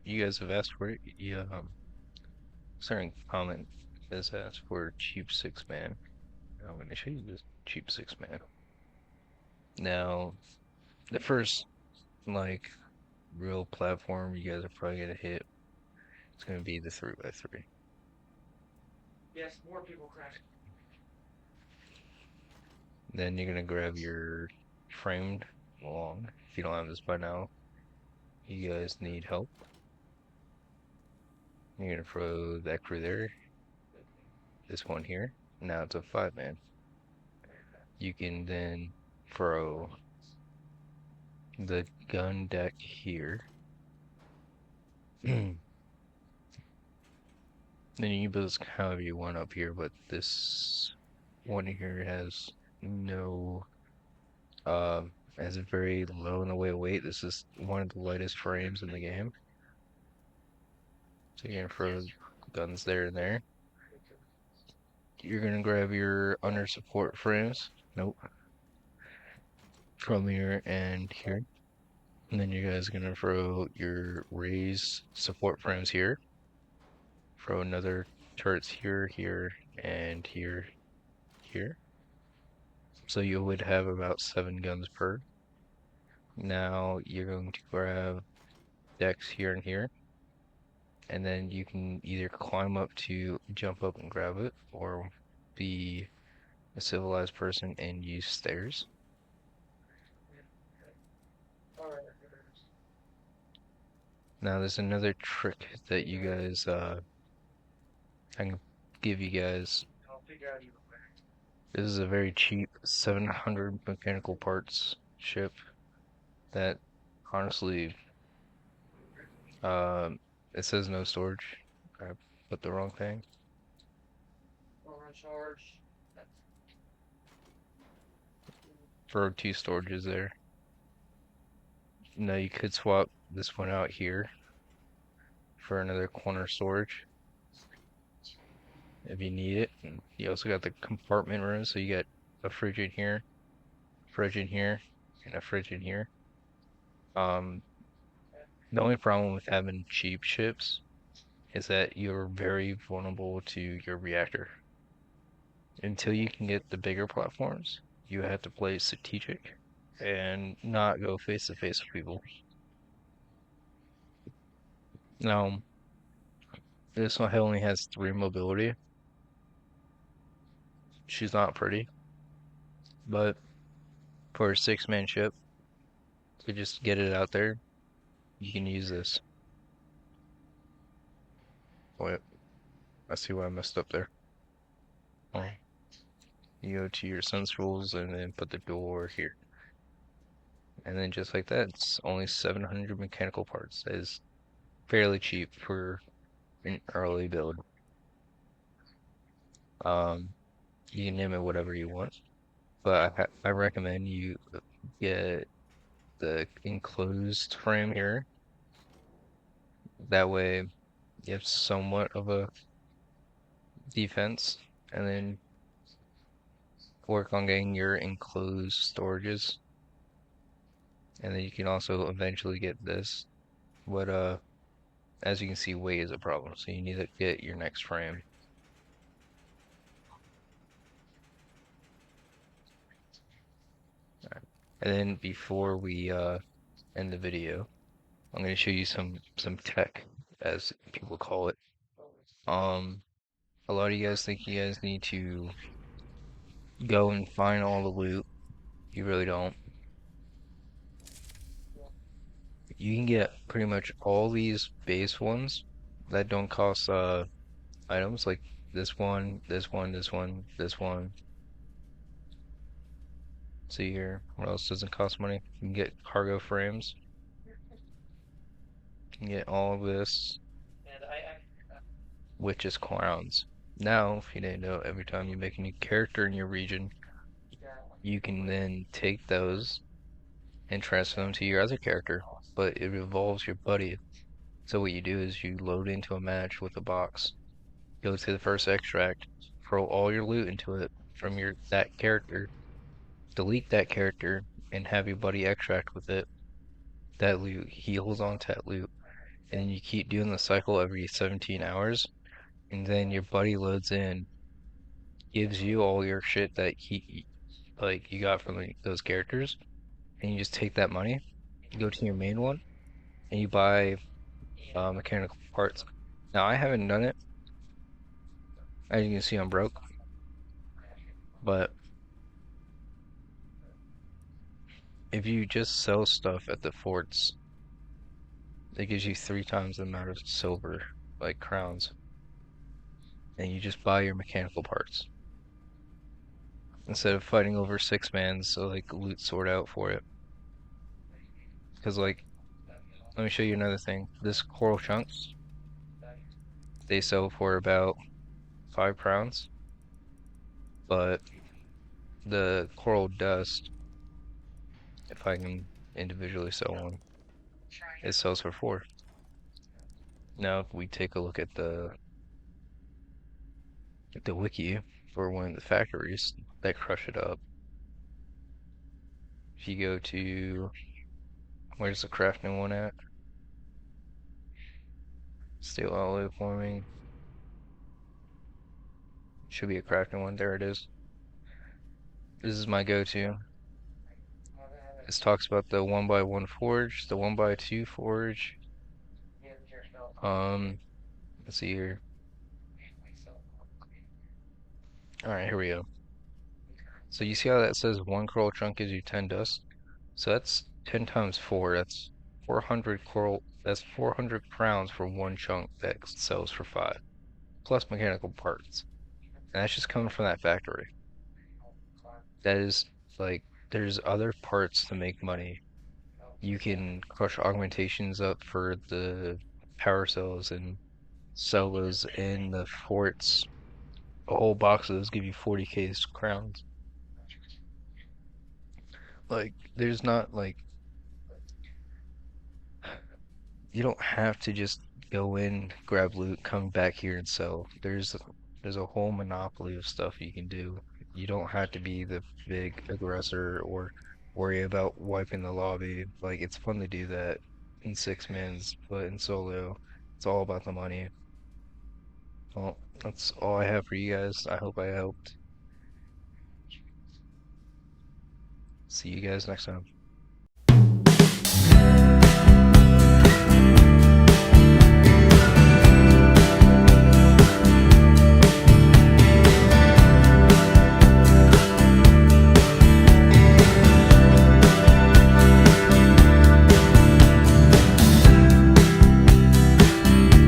you guys have asked for it. Yeah, certain comment has asked for cheap 6-man. I'm gonna show you this cheap 6-man. Now, the first like real platform you guys are probably gonna hit is gonna be the 3x3. Yes, more people crash. Then you're gonna grab your framed long. If you don't have this by now, you guys need help. You're gonna throw that crew there. This one here. Now it's a 5-man. You can then throw the gun deck here. Then you can build this however you want up here, but this one here has no has a very low in the way of weight. This is one of the lightest frames in the game. So you're gonna throw guns there and there. You're gonna grab your under support frames. Nope. From here and here. And then you guys are gonna throw your raised support frames here. Throw another turrets here, here, and here, here. So you would have about 7 guns per. Now you're going to grab decks here and here. And then you can either climb up to jump up and grab it, or be a civilized person and use stairs. Now there's another trick that you guys I can give you guys. I'll figure out even better. This is a very cheap 700 mechanical parts ship that honestly it says no storage. I put the wrong thing. Overrun charge. Throw 2 storages there. Now you could swap this one out here for another corner storage if you need it. And you also got the compartment room, so you got a fridge in here, and a fridge in here. The only problem with having cheap ships is that you're very vulnerable to your reactor. Until you can get the bigger platforms, you have to play strategic and not go face to face with people. Now, this one only has 3 mobility. She's not pretty, but for a 6-man ship, to just get it out there, you can use this. Wait, I see why I messed up there. Oh, you go to your Sun's rules and then put the door here. And then just like that, it's only 700 mechanical parts. That is fairly cheap for an early build. You can name it whatever you want, but I recommend you get the enclosed frame here. That way you have somewhat of a defense, and then work on getting your enclosed storages. And then you can also eventually get this. But as you can see, weight is a problem, so you need to get your next frame. And then before we end the video, I'm going to show you some tech, as people call it. A lot of you guys think you guys need to go and find all the loot. You really don't. You can get pretty much all these base ones that don't cost items, like this one, this one, this one, this one. See here, what else doesn't cost money? You can get cargo frames. You can get all of this, And witches crowns. Now, if you didn't know, every time you make a new character in your region, you can then take those and transfer them to your other character, but it involves your buddy. So what you do is you load into a match with a box, go to the first extract, throw all your loot into it from that character, delete that character, and have your buddy extract with it. That loot, he holds on to that loot, and then you keep doing the cycle every 17 hours, and then your buddy loads in, gives you all your shit that he like you got from those characters, and you just take that money, you go to your main one, and you buy mechanical parts. Now I haven't done it, as you can see I'm broke, but if you just sell stuff at the forts, it gives you 3 times the amount of silver, like crowns, and you just buy your mechanical parts instead of fighting over 6 mans, so like loot sort out for it. Because like, let me show you another thing. This coral chunks, they sell for about 5 crowns, but the coral dust, if I can individually sell one, it sells for 4. Now, if we take a look at the wiki for one of the factories that crush it up, if you go to where's the crafting one at? Steel alloy forming. Should be a crafting one. There it is. This is my go-to. This talks about the 1x1 forge, the 1x2 forge. Um, let's see here. All right, here we go. So you see how that says 1 coral chunk gives you 10 dust? So that's 10 times 4. That's 400 coral. That's 400 crowns for 1 chunk that sells for 5, plus mechanical parts. And that's just coming from that factory. That is like, there's other parts to make money. You can crush augmentations up for the power cells and sell those in the forts. A whole box of those give you 40k crowns. Like, there's not like, you don't have to just go in, grab loot, come back here and sell. There's a whole monopoly of stuff you can do. You don't have to be the big aggressor or worry about wiping the lobby. Like, it's fun to do that in 6 mans, but in solo, it's all about the money. Well, that's all I have for you guys. I hope I helped. See you guys next time.